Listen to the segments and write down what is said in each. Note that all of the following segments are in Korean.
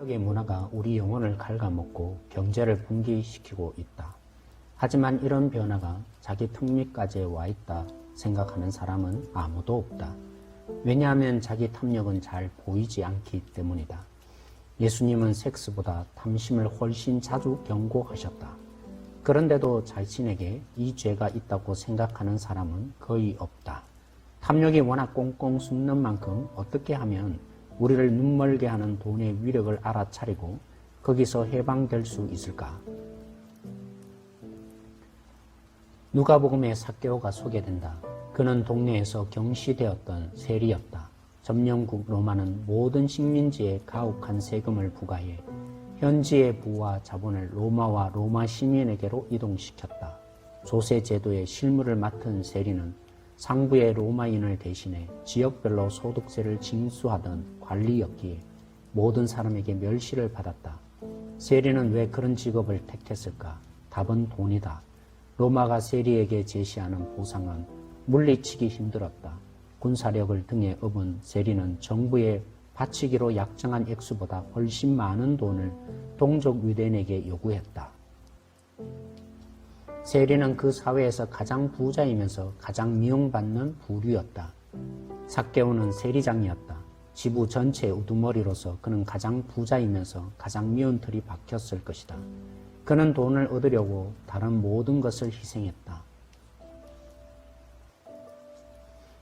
의 문화가 우리 영혼을 갉아먹고 경제를 붕괴시키고 있다. 하지만 이런 변화가 자기 턱밑까지 와 있다 생각하는 사람은 아무도 없다. 왜냐하면 자기 탐욕은 잘 보이지 않기 때문이다. 예수님은 섹스보다 탐심을 훨씬 자주 경고하셨다. 그런데도 자신에게 이 죄가 있다고 생각하는 사람은 거의 없다. 탐욕이 워낙 꽁꽁 숨는 만큼 어떻게 하면 우리를 눈멀게 하는 돈의 위력을 알아차리고 거기서 해방될 수 있을까? 누가복음에 삭개오가 소개된다. 그는 동네에서 경시되었던 세리였다. 점령국 로마는 모든 식민지에 가혹한 세금을 부과해 현지의 부와 자본을 로마와 로마 시민에게로 이동시켰다. 조세 제도의 실무를 맡은 세리는 상부의 로마인을 대신해 지역별로 소득세를 징수하던 관리였기에 모든 사람에게 멸시를 받았다. 세리는 왜 그런 직업을 택했을까? 답은 돈이다. 로마가 세리에게 제시하는 보상은 물리치기 힘들었다. 군사력을 등에 업은 세리는 정부에 바치기로 약정한 액수보다 훨씬 많은 돈을 동족 유대인에게 요구했다. 세리는 그 사회에서 가장 부자이면서 가장 미용받는 부류였다. 삭개오는 세리장이었다. 지부 전체의 우두머리로서 그는 가장 부자이면서 가장 미운 털이 박혔을 것이다. 그는 돈을 얻으려고 다른 모든 것을 희생했다.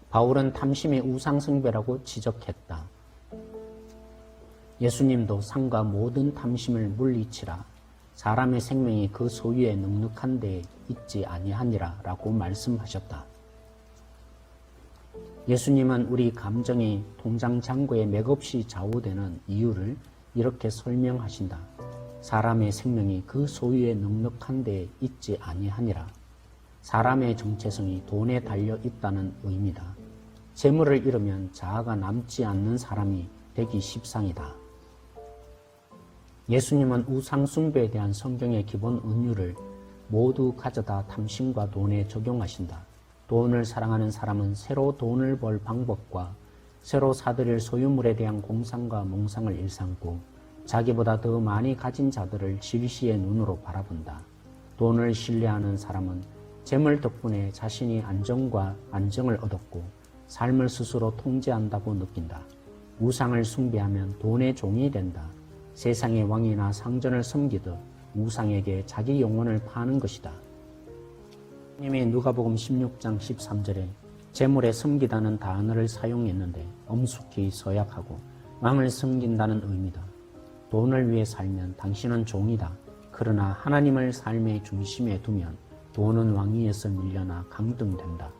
바울은 탐심의 우상숭배라고 지적했다. 예수님도 상과 모든 탐심을 물리치라. 사람의 생명이 그 소유에 넉넉한 데에 있지 아니하니라 라고 말씀하셨다. 예수님은 우리 감정이 통장 잔고에 맥없이 좌우되는 이유를 이렇게 설명하신다. 사람의 생명이 그 소유에 넉넉한 데에 있지 아니하니라. 사람의 정체성이 돈에 달려 있다는 의미다. 재물을 잃으면 자아가 남지 않는 사람이 되기 십상이다. 예수님은 우상숭배에 대한 성경의 기본 은유를 모두 가져다 탐심과 돈에 적용하신다. 돈을 사랑하는 사람은 새로 돈을 벌 방법과 새로 사들일 소유물에 대한 공상과 몽상을 일삼고 자기보다 더 많이 가진 자들을 질시의 눈으로 바라본다. 돈을 신뢰하는 사람은 재물 덕분에 자신이 안정과 안정을 얻었고 삶을 스스로 통제한다고 느낀다. 우상을 숭배하면 돈의 종이 된다. 세상의 왕이나 상전을 섬기듯 우상에게 자기 영혼을 파는 것이다. 주님이 누가복음 16장 13절에 재물에 섬기다는 단어를 사용했는데 엄숙히 서약하고 왕을 섬긴다는 의미다. 돈을 위해 살면 당신은 종이다. 그러나 하나님을 삶의 중심에 두면 돈은 왕위에서 밀려나 강등된다.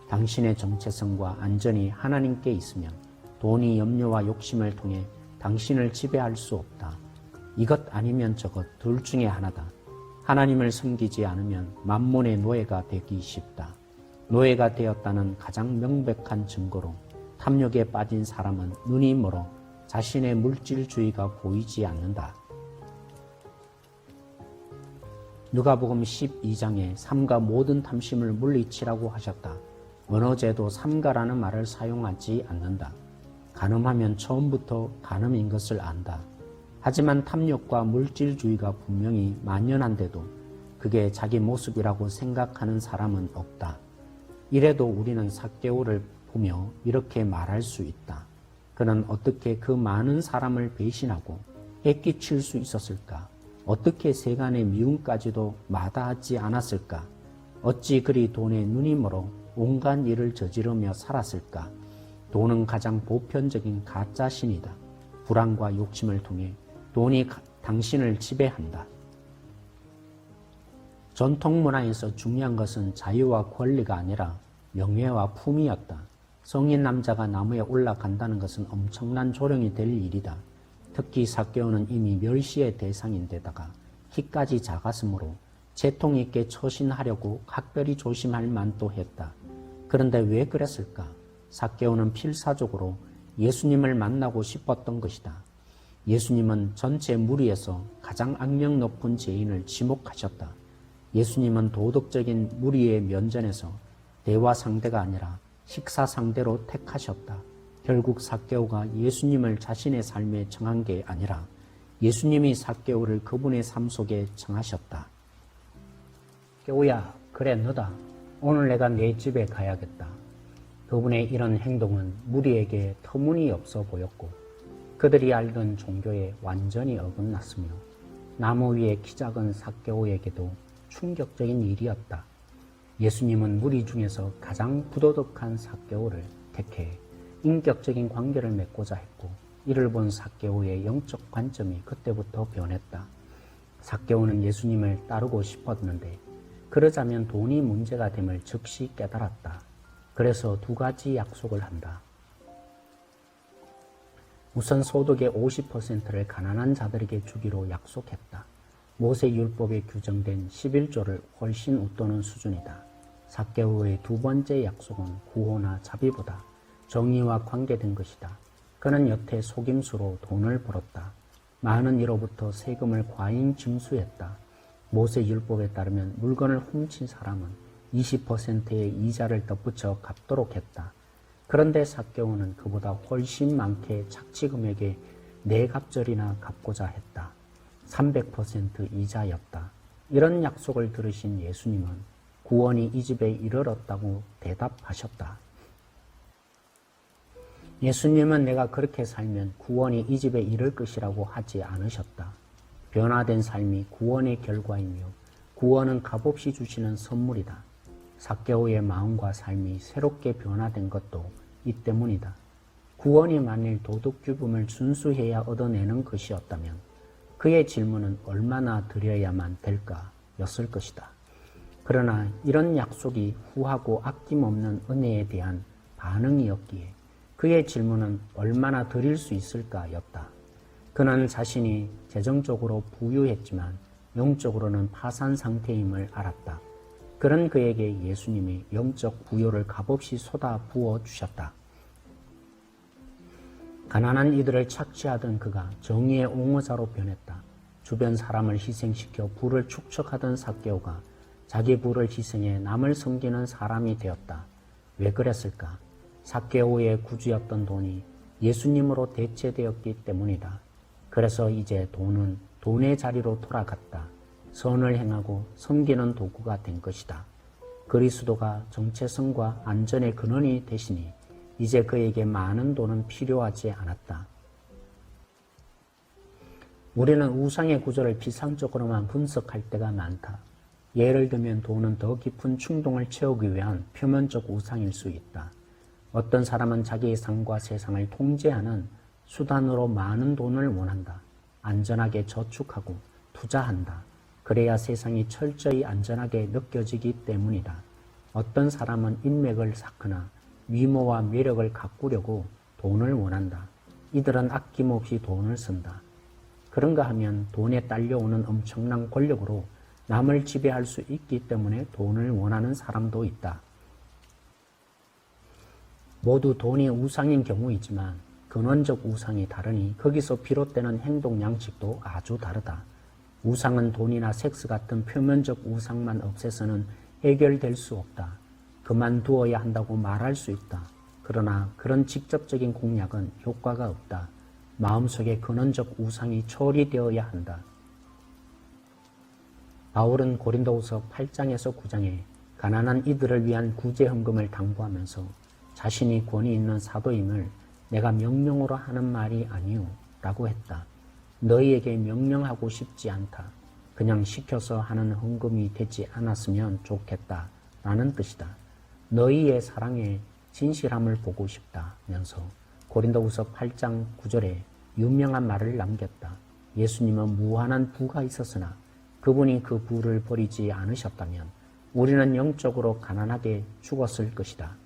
당신의 정체성과 안전이 하나님께 있으면 돈이 염려와 욕심을 통해 당신을 지배할 수 없다. 이것 아니면 저것 둘 중에 하나다. 하나님을 섬기지 않으면 만몬의 노예가 되기 쉽다. 노예가 되었다는 가장 명백한 증거로 탐욕에 빠진 사람은 눈이 멀어 자신의 물질주의가 보이지 않는다. 누가복음 12장에 삼가 모든 탐심을 물리치라고 하셨다. 언어제도 삼가라는 말을 사용하지 않는다. 간음하면 처음부터 간음인 것을 안다. 하지만 탐욕과 물질주의가 분명히 만연한데도 그게 자기 모습이라고 생각하는 사람은 없다. 이래도 우리는 삭개오를 보며 이렇게 말할 수 있다. 그는 어떻게 그 많은 사람을 배신하고 해끼칠 수 있었을까? 어떻게 세간의 미움까지도 마다하지 않았을까? 어찌 그리 돈에 눈이 멀어 온갖 일을 저지르며 살았을까? 돈은 가장 보편적인 가짜신이다. 불안과 욕심을 통해 돈이 당신을 지배한다. 전통 문화에서 중요한 것은 자유와 권리가 아니라 명예와 품이었다. 성인 남자가 나무에 올라간다는 것은 엄청난 조롱이 될 일이다. 특히 삭개오는 이미 멸시의 대상인데다가 키까지 작았으므로 재통 있게 처신하려고 각별히 조심할 만도 했다. 그런데 왜 그랬을까? 삭개오는 필사적으로 예수님을 만나고 싶었던 것이다. 예수님은 전체 무리에서 가장 악명 높은 죄인을 지목하셨다. 예수님은 도덕적인 무리의 면전에서 대화 상대가 아니라 식사 상대로 택하셨다. 결국 삭개오가 예수님을 자신의 삶에 정한 게 아니라 예수님이 삭개오를 그분의 삶 속에 청하셨다. 삭개오야, 그래 너다. 오늘 내가 네 집에 가야겠다. 그분의 이런 행동은 무리에게 터무니없어 보였고 그들이 알던 종교에 완전히 어긋났으며 나무 위에 키 작은 삭개오에게도 충격적인 일이었다. 예수님은 무리 중에서 가장 부도덕한 삭개오를 택해 인격적인 관계를 맺고자 했고 이를 본 삭개오의 영적 관점이 그때부터 변했다. 삭개오는 예수님을 따르고 싶었는데 그러자면 돈이 문제가 됨을 즉시 깨달았다. 그래서 두 가지 약속을 한다. 우선 소득의 50%를 가난한 자들에게 주기로 약속했다. 모세 율법에 규정된 11조를 훨씬 웃도는 수준이다. 삭개오의 두 번째 약속은 구호나 자비보다 정의와 관계된 것이다. 그는 여태 속임수로 돈을 벌었다. 많은 이로부터 세금을 과잉 징수했다. 모세 율법에 따르면 물건을 훔친 사람은 20%의 이자를 덧붙여 갚도록 했다. 그런데 삭개오는 그보다 훨씬 많게 착취금액의 4갑절이나 갚고자 했다. 300% 이자였다. 이런 약속을 들으신 예수님은 구원이 이 집에 이르렀다고 대답하셨다. 예수님은 내가 그렇게 살면 구원이 이 집에 이를 것이라고 하지 않으셨다. 변화된 삶이 구원의 결과이며 구원은 값없이 주시는 선물이다. 삭개오의 마음과 삶이 새롭게 변화된 것도 이 때문이다. 구원이 만일 도덕규범을 준수해야 얻어내는 것이었다면 그의 질문은 얼마나 드려야만 될까 였을 것이다. 그러나 이런 약속이 후하고 아낌없는 은혜에 대한 반응이었기에 그의 질문은 얼마나 드릴 수 있을까 였다. 그는 자신이 재정적으로 부유했지만 영적으로는 파산 상태임을 알았다. 그런 그에게 예수님이 영적 부요를 값없이 쏟아 부어 주셨다. 가난한 이들을 착취하던 그가 정의의 옹호자로 변했다. 주변 사람을 희생시켜 부를 축적하던 삭개오가 자기 부를 희생해 남을 섬기는 사람이 되었다. 왜 그랬을까? 삭개오의 구주였던 돈이 예수님으로 대체되었기 때문이다. 그래서 이제 돈은 돈의 자리로 돌아갔다. 선을 행하고 섬기는 도구가 된 것이다. 그리스도가 정체성과 안전의 근원이 되시니 이제 그에게 많은 돈은 필요하지 않았다. 우리는 우상의 구조를 피상적으로만 분석할 때가 많다. 예를 들면 돈은 더 깊은 충동을 채우기 위한 표면적 우상일 수 있다. 어떤 사람은 자기의 삶과 세상을 통제하는 수단으로 많은 돈을 원한다. 안전하게 저축하고 투자한다. 그래야 세상이 철저히 안전하게 느껴지기 때문이다. 어떤 사람은 인맥을 쌓거나 미모와 매력을 가꾸려고 돈을 원한다. 이들은 아낌없이 돈을 쓴다. 그런가 하면 돈에 딸려오는 엄청난 권력으로 남을 지배할 수 있기 때문에 돈을 원하는 사람도 있다. 모두 돈이 우상인 경우이지만 근원적 우상이 다르니 거기서 비롯되는 행동 양식도 아주 다르다. 우상은 돈이나 섹스 같은 표면적 우상만 없애서는 해결될 수 없다. 그만두어야 한다고 말할 수 있다. 그러나 그런 직접적인 공약은 효과가 없다. 마음속에 근원적 우상이 처리되어야 한다. 바울은 고린도후서 8장에서 9장에 가난한 이들을 위한 구제 헌금을 당부하면서 자신이 권위 있는 사도임을 내가 명령으로 하는 말이 아니오 라고 했다. 너희에게 명령하고 싶지 않다. 그냥 시켜서 하는 헌금이 되지 않았으면 좋겠다 라는 뜻이다. 너희의 사랑에 진실함을 보고 싶다면서 고린도후서 8장 9절에 유명한 말을 남겼다. 예수님은 무한한 부가 있었으나 그분이 그 부를 버리지 않으셨다면 우리는 영적으로 가난하게 죽었을 것이다.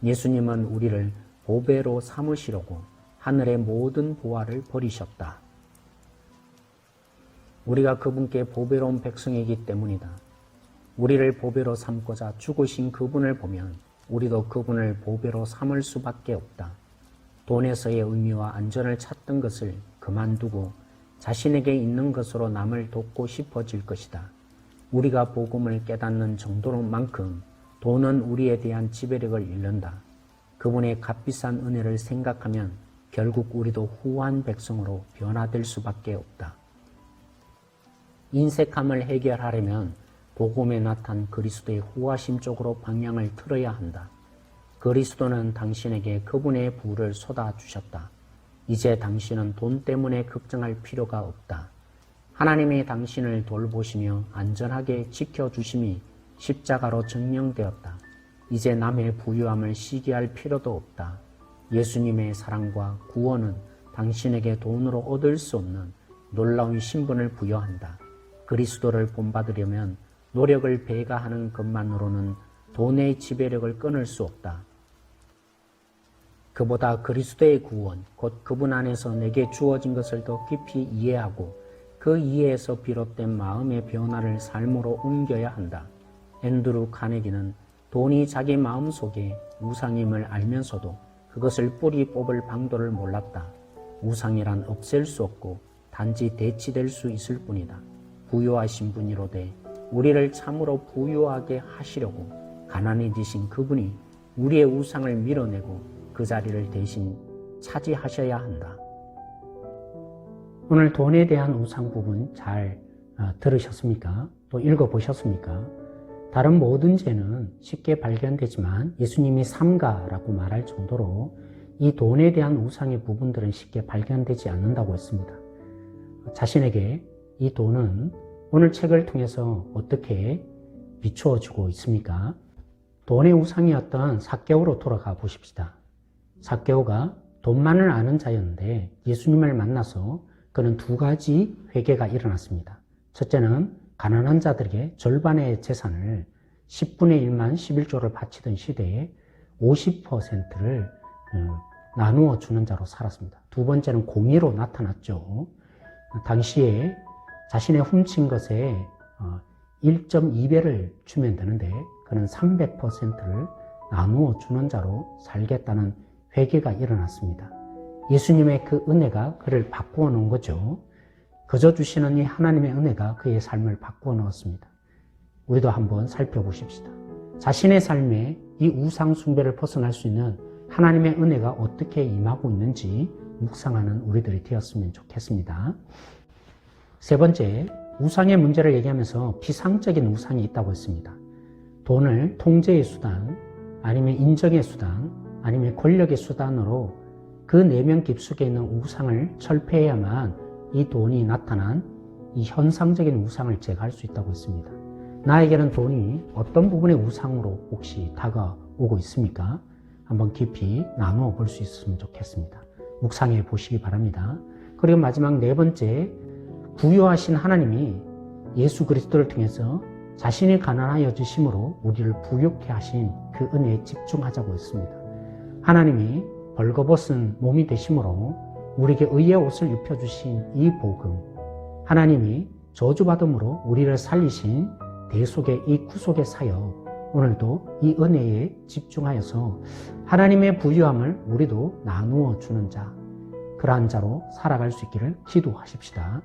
예수님은 우리를 보배로 삼으시려고 하늘의 모든 보화를 버리셨다. 우리가 그분께 보배로운 백성이기 때문이다. 우리를 보배로 삼고자 죽으신 그분을 보면 우리도 그분을 보배로 삼을 수밖에 없다. 돈에서의 의미와 안전을 찾던 것을 그만두고 자신에게 있는 것으로 남을 돕고 싶어질 것이다. 우리가 복음을 깨닫는 정도로만큼 돈은 우리에 대한 지배력을 잃는다. 그분의 값비싼 은혜를 생각하면 결국 우리도 후한 백성으로 변화될 수밖에 없다. 인색함을 해결하려면 복음에 나타난 그리스도의 후하심 쪽으로 방향을 틀어야 한다. 그리스도는 당신에게 그분의 부를 쏟아주셨다. 이제 당신은 돈 때문에 걱정할 필요가 없다. 하나님이 당신을 돌보시며 안전하게 지켜주심이 십자가로 증명되었다. 이제 남의 부유함을 시기할 필요도 없다. 예수님의 사랑과 구원은 당신에게 돈으로 얻을 수 없는 놀라운 신분을 부여한다. 그리스도를 본받으려면 노력을 배가하는 것만으로는 돈의 지배력을 끊을 수 없다. 그보다 그리스도의 구원, 곧 그분 안에서 내게 주어진 것을 더 깊이 이해하고 그 이해에서 비롯된 마음의 변화를 삶으로 옮겨야 한다. 앤드루 카네기는 돈이 자기 마음속에 우상임을 알면서도 그것을 뿌리 뽑을 방도를 몰랐다. 우상이란 없앨 수 없고 단지 대치될 수 있을 뿐이다. 부유하신 분이로되 우리를 참으로 부유하게 하시려고 가난이 되신 그분이 우리의 우상을 밀어내고 그 자리를 대신 차지하셔야 한다. 오늘 돈에 대한 우상 부분 잘 들으셨습니까? 또 읽어보셨습니까? 다른 모든 죄는 쉽게 발견되지만 예수님이 삼가라고 말할 정도로 이 돈에 대한 우상의 부분들은 쉽게 발견되지 않는다고 했습니다. 자신에게 이 돈은 오늘 책을 통해서 어떻게 비추어지고 있습니까? 돈의 우상이었던 삭개오로 돌아가 보십시다. 삭개오가 돈만을 아는 자였는데 예수님을 만나서 그는 두 가지 회개가 일어났습니다. 첫째는 가난한 자들에게 절반의 재산을 10분의 1만 11조를 바치던 시대에 50%를 나누어 주는 자로 살았습니다. 두 번째는 공의로 나타났죠. 당시에 자신의 훔친 것에 1.2배를 주면 되는데 그는 300%를 나누어 주는 자로 살겠다는 회개가 일어났습니다. 예수님의 그 은혜가 그를 바꾸어 놓은 거죠. 그저 주시는 이 하나님의 은혜가 그의 삶을 바꾸어 놓았습니다. 우리도 한번 살펴보십시다. 자신의 삶에 이 우상 숭배를 벗어날 수 있는 하나님의 은혜가 어떻게 임하고 있는지 묵상하는 우리들이 되었으면 좋겠습니다. 세 번째, 우상의 문제를 얘기하면서 비상적인 우상이 있다고 했습니다. 돈을 통제의 수단, 아니면 인정의 수단, 아니면 권력의 수단으로 그 내면 깊숙이 있는 우상을 철폐해야만 이 돈이 나타난 이 현상적인 우상을 제거할 수 있다고 했습니다. 나에게는 돈이 어떤 부분의 우상으로 혹시 다가오고 있습니까? 한번 깊이 나누어 볼 수 있으면 좋겠습니다. 묵상해 보시기 바랍니다. 그리고 마지막 네 번째, 부유하신 하나님이 예수 그리스도를 통해서 자신이 가난하여 주심으로 우리를 부유케 하신 그 은혜에 집중하자고 했습니다. 하나님이 벌거벗은 몸이 되심으로 우리에게 의의 옷을 입혀주신 이 복음, 하나님이 저주받음으로 우리를 살리신 대속의 이 구속의 사역, 오늘도 이 은혜에 집중하여서 하나님의 부유함을 우리도 나누어 주는 자, 그러한 자로 살아갈 수 있기를 기도하십시다.